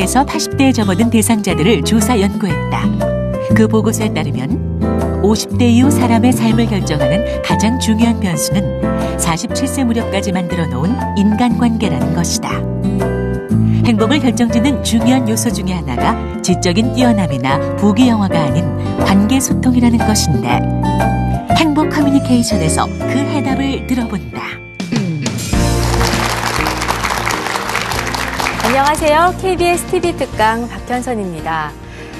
40에서 80대에 접어든 대상자들을 조사 연구했다. 그 보고서에 따르면 50대 이후 사람의 삶을 결정하는 가장 중요한 변수는 47세 무렵까지 만들어 놓은 인간관계라는 것이다. 행복을 결정짓는 중요한 요소 중에 하나가 지적인 뛰어남이나 부귀영화가 아닌 관계소통이라는 것인데, 행복 커뮤니케이션에서 그 해답을 들어본다. 안녕하세요. KBS TV 특강 박현선입니다.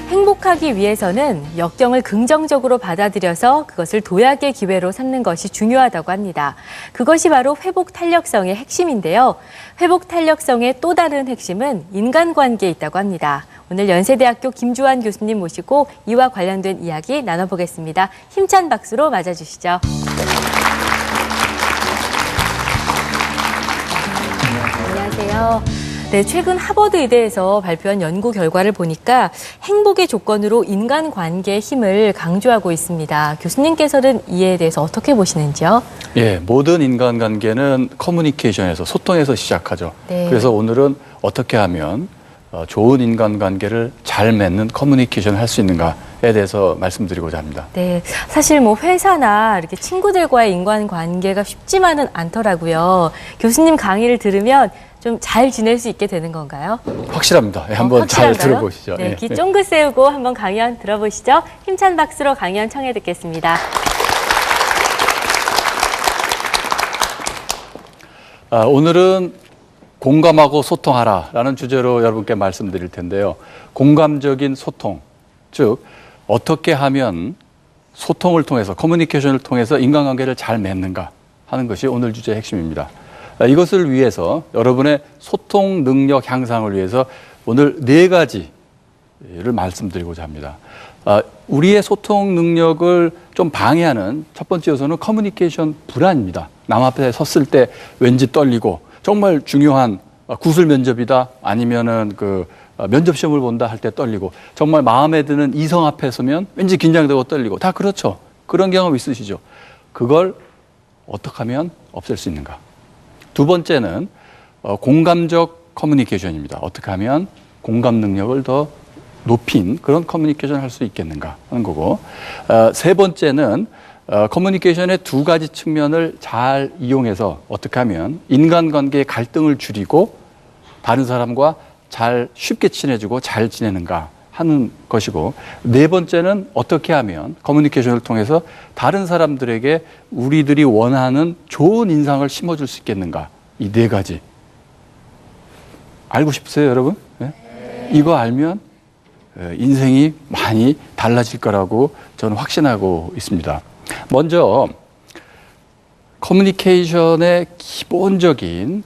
행복하기 위해서는 역경을 긍정적으로 받아들여서 그것을 도약의 기회로 삼는 것이 중요하다고 합니다. 그것이 바로 회복 탄력성의 핵심인데요. 회복 탄력성의 또 다른 핵심은 인간관계에 있다고 합니다. 오늘 연세대학교 김주환 교수님 모시고 이와 관련된 이야기 나눠보겠습니다. 힘찬 박수로 맞아주시죠. 안녕하세요. 네, 최근 하버드 의대에서 발표한 연구 결과를 보니까 행복의 조건으로 인간관계의 힘을 강조하고 있습니다. 교수님께서는 이에 대해서 어떻게 보시는지요? 예, 모든 인간관계는 커뮤니케이션에서, 소통에서 시작하죠. 네. 그래서 오늘은 어떻게 하면 좋은 인간관계를 잘 맺는 커뮤니케이션을 할 수 있는가에 대해서 말씀드리고자 합니다. 네, 사실 회사나 이렇게 친구들과의 인간관계가 쉽지만은 않더라고요. 교수님 강의를 들으면 좀 잘 지낼 수 있게 되는 건가요? 확실합니다. 네, 한번 잘 들어보시죠. 네, 귀 쫑긋 세우고 한번 강연 들어보시죠. 힘찬 박수로 강연 청해 듣겠습니다. 오늘은 공감하고 소통하라라는 주제로 여러분께 말씀드릴 텐데요. 공감적인 소통, 즉 어떻게 하면 소통을 통해서, 커뮤니케이션을 통해서 인간관계를 잘 맺는가 하는 것이 오늘 주제의 핵심입니다. 이것을 위해서, 여러분의 소통 능력 향상을 위해서 오늘 4가지를 말씀드리고자 합니다. 우리의 소통 능력을 좀 방해하는 첫 번째 요소는 커뮤니케이션 불안입니다. 남 앞에 섰을 때 왠지 떨리고, 정말 중요한 구술 면접이다, 아니면은 면접 시험을 본다 할 때 떨리고, 정말 마음에 드는 이성 앞에 서면 왠지 긴장되고 떨리고, 다 그렇죠. 그런 경험 있으시죠? 그걸 어떻게 하면 없앨 수 있는가? 두 번째는 공감적 커뮤니케이션입니다. 어떻게 하면 공감 능력을 더 높인 그런 커뮤니케이션을 할 수 있겠는가 하는 거고, 세 번째는 커뮤니케이션의 2가지 측면을 잘 이용해서 어떻게 하면 인간관계의 갈등을 줄이고 다른 사람과 잘 쉽게 친해지고 잘 지내는가 하는 것이고, 네 번째는 어떻게 하면 커뮤니케이션을 통해서 다른 사람들에게 우리들이 원하는 좋은 인상을 심어줄 수 있겠는가. 이 4가지. 알고 싶으세요, 여러분? 네? 이거 알면 인생이 많이 달라질 거라고 저는 확신하고 있습니다. 먼저 커뮤니케이션의 기본적인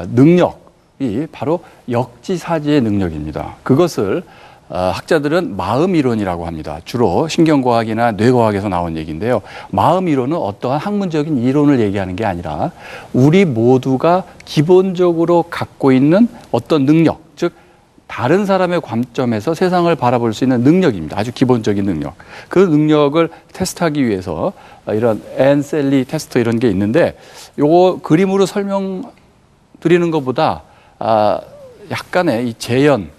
능력이 바로 역지사지의 능력입니다. 그것을 학자들은 마음이론이라고 합니다. 주로 신경과학이나 뇌과학에서 나온 얘기인데요. 마음이론은 어떠한 학문적인 이론을 얘기하는 게 아니라 우리 모두가 기본적으로 갖고 있는 어떤 능력, 즉 다른 사람의 관점에서 세상을 바라볼 수 있는 능력입니다. 아주 기본적인 능력. 그 능력을 테스트하기 위해서 이런 앤셀리 테스트 이런 게 있는데, 요거 그림으로 설명드리는 것보다 약간의 이 재현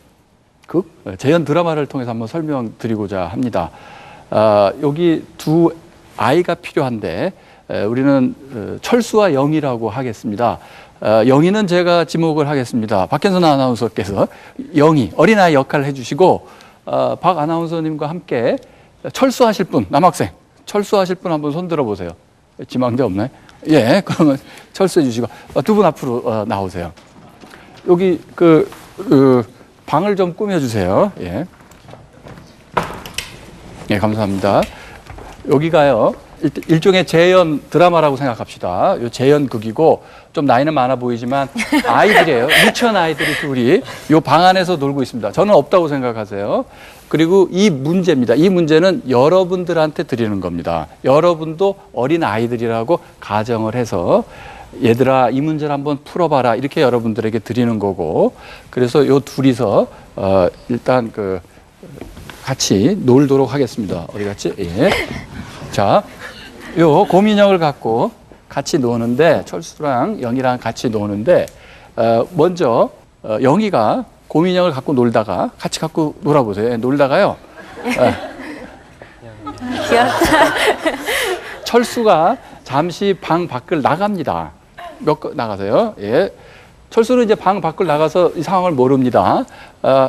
드라마를 통해서 한번 설명드리고자 합니다. 여기 2 아이가 필요한데 우리는 철수와 영희라고 하겠습니다. 영희는 제가 지목을 하겠습니다. 박현선 아나운서께서 영희, 어린아이 역할을 해주시고, 박 아나운서님과 함께 철수하실 분, 남학생 철수하실 분 한번 손 들어보세요. 지망자 없나요? 예, 그러면 철수해 주시고 2분 앞으로 나오세요. 여기 방을 좀 꾸며주세요. 예. 예, 감사합니다. 여기가요, 일종의 재연 드라마라고 생각합시다. 요 재연극이고, 좀 나이는 많아 보이지만 아이들이에요. 유치원 아이들이 둘이 요 방 안에서 놀고 있습니다. 저는 없다고 생각하세요. 그리고 이 문제입니다. 이 문제는 여러분들한테 드리는 겁니다. 여러분도 어린 아이들이라고 가정을 해서, 얘들아 이 문제를 한번 풀어봐라, 이렇게 여러분들에게 드리는 거고, 그래서 요 둘이서 일단 같이 놀도록 하겠습니다. 어디 갔지? 예. 자, 요 곰인형을 갖고 같이 노는데, 철수랑 영희랑 같이 노는데, 먼저 영희가 곰인형을 갖고 놀다가 같이 갖고 놀아보세요. 놀다가요. 귀엽다. 철수가 잠시 방 밖을 나갑니다. 나가세요. 예. 철수는 이제 방 밖을 나가서 이 상황을 모릅니다.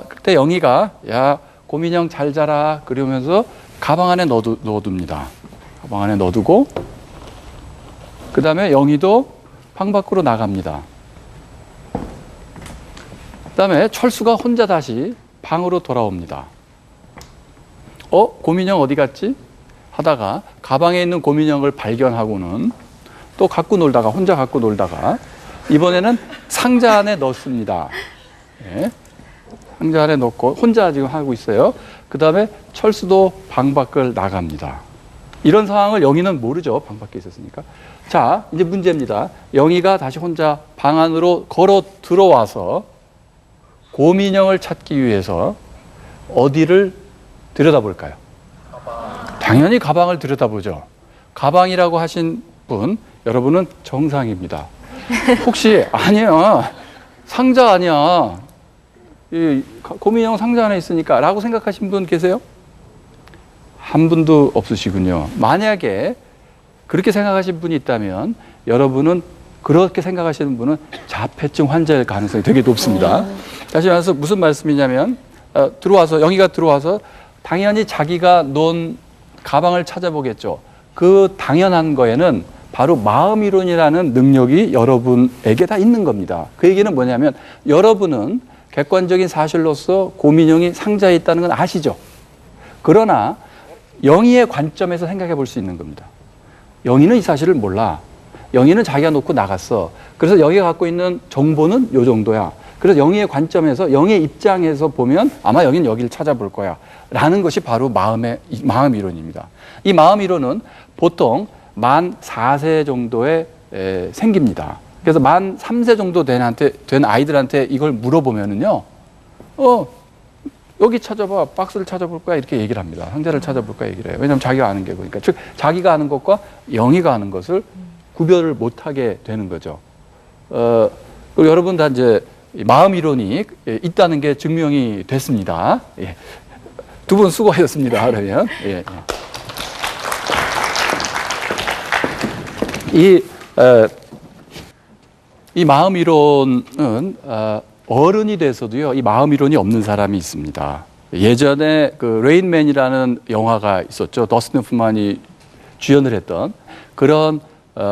그때 영희가 야 곰인형 잘 자라 그러면서 가방 안에 넣어둡니다. 가방 안에 넣어두고 그 다음에 영희도 방 밖으로 나갑니다. 그 다음에 철수가 혼자 다시 방으로 돌아옵니다. 곰인형 어디 갔지? 하다가 가방에 있는 곰인형을 발견하고는 또 혼자 갖고 놀다가 이번에는 상자 안에 넣습니다. 네. 상자 안에 넣고 혼자 지금 하고 있어요. 그 다음에 철수도 방 밖을 나갑니다. 이런 상황을 영희는 모르죠. 방 밖에 있었으니까. 자, 이제 문제입니다. 영희가 다시 혼자 방 안으로 걸어 들어와서 곰인형을 찾기 위해서 어디를 들여다볼까요? 당연히 가방을 들여다보죠. 가방이라고 하신 분, 여러분은 정상입니다. 혹시 아니야, 상자 아니야, 이 곰인형 상자 안에 있으니까 라고 생각하신 분 계세요? 한 분도 없으시군요. 만약에 그렇게 생각하신 분이 있다면 여러분은 그렇게 생각하시는 분은 자폐증 환자일 가능성이 되게 높습니다. 다시 말해서 무슨 말씀이냐면 영희가 들어와서 당연히 자기가 놓은 가방을 찾아보겠죠. 그 당연한 거에는 바로 마음이론이라는 능력이 여러분에게 다 있는 겁니다. 그 얘기는 뭐냐면 여러분은 객관적인 사실로서 곰인형이 상자에 있다는 건 아시죠. 그러나 영희의 관점에서 생각해 볼 수 있는 겁니다. 영희는 이 사실을 몰라. 영희는 자기가 놓고 나갔어. 그래서 영희가 갖고 있는 정보는 요 정도야. 그래서 영희의 관점에서, 영희의 입장에서 보면 아마 여긴 여기를 찾아볼 거야 라는 것이 바로 마음 이론입니다. 이 마음 이론은 보통 만 4세 정도에 생깁니다. 그래서 만 3세 정도 된 아이들한테 이걸 물어보면은요, 여기 찾아봐, 박스를 찾아볼 거야 이렇게 얘기를 합니다. 상자를 찾아볼 거야 얘기를 해요. 왜냐하면 자기가 아는 게 그러니까. 즉 자기가 아는 것과 영희가 아는 것을 구별을 못하게 되는 거죠. 그리고 여러분 다 이제 마음 이론이 있다는 게 증명이 됐습니다. 예. 두 분 수고하셨습니다. 그러면 예. 이 마음 이론은 어른이 돼서도요, 이 마음 이론이 없는 사람이 있습니다. 예전에 그 레인맨이라는 영화가 있었죠. 더스틴 호프만이 주연을 했던 그런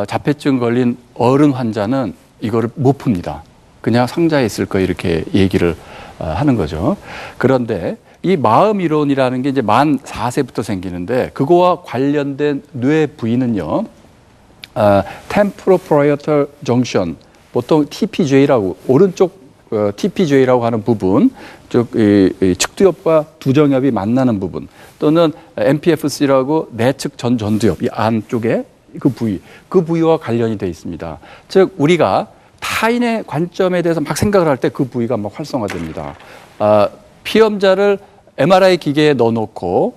자폐증 걸린 어른 환자는 이거를 못 풉니다. 그냥 상자에 있을 거 이렇게 얘기를 하는 거죠. 그런데 이 마음 이론이라는 게 이제 만 4세부터 생기는데 그거와 관련된 뇌 부위는요, temporal junction, 보통 TPJ라고, 오른쪽 TPJ라고 하는 부분, 즉 측두엽과 두정엽이 만나는 부분, 또는 MPFC라고 내측 전두엽, 이 안쪽에 그 부위와 관련이 되어 있습니다. 즉 우리가 타인의 관점에 대해서 막 생각을 할 때 그 부위가 막 활성화됩니다. 피험자를 MRI 기계에 넣어놓고,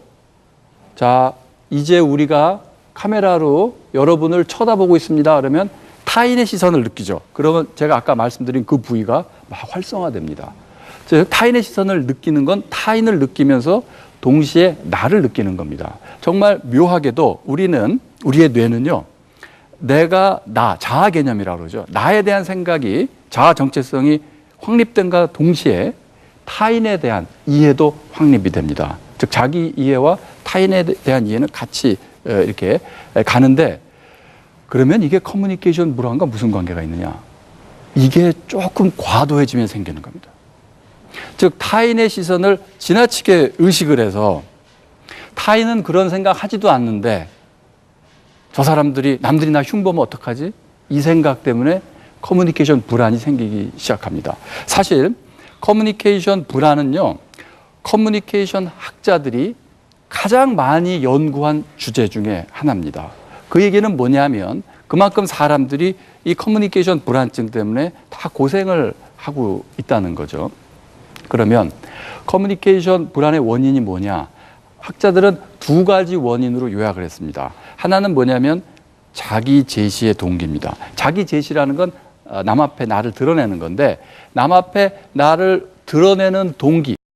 자, 이제 우리가 카메라로 여러분을 쳐다보고 있습니다. 그러면 타인의 시선을 느끼죠. 그러면 제가 아까 말씀드린 그 부위가 막 활성화됩니다. 즉 타인의 시선을 느끼는 건 타인을 느끼면서 동시에 나를 느끼는 겁니다. 정말 묘하게도 우리의 뇌는요, 내가 자아 개념이라고 그러죠. 나에 대한 생각이, 자아 정체성이 확립된과 동시에 타인에 대한 이해도 확립이 됩니다. 즉 자기 이해와 타인에 대한 이해는 같이 이렇게 가는데, 그러면 이게 커뮤니케이션 불안과 무슨 관계가 있느냐? 이게 조금 과도해지면 생기는 겁니다. 즉 타인의 시선을 지나치게 의식을 해서 타인은 그런 생각 하지도 않는데 저 사람들이, 남들이 나 흉보면 어떡하지? 이 생각 때문에 커뮤니케이션 불안이 생기기 시작합니다. 사실 커뮤니케이션 불안은요, 커뮤니케이션 학자들이 가장 많이 연구한 주제 중에 하나입니다. 그 얘기는 뭐냐면 그만큼 사람들이 이 커뮤니케이션 불안증 때문에 다 고생을 하고 있다는 거죠. 그러면 커뮤니케이션 불안의 원인이 뭐냐? 학자들은 두 가지 원인으로 요약을 했습니다. 하나는 뭐냐면 자기 제시의 동기입니다. 자기 제시라는 건 남 앞에 나를 드러내는 건데, 남 앞에 나를 드러내는 동기,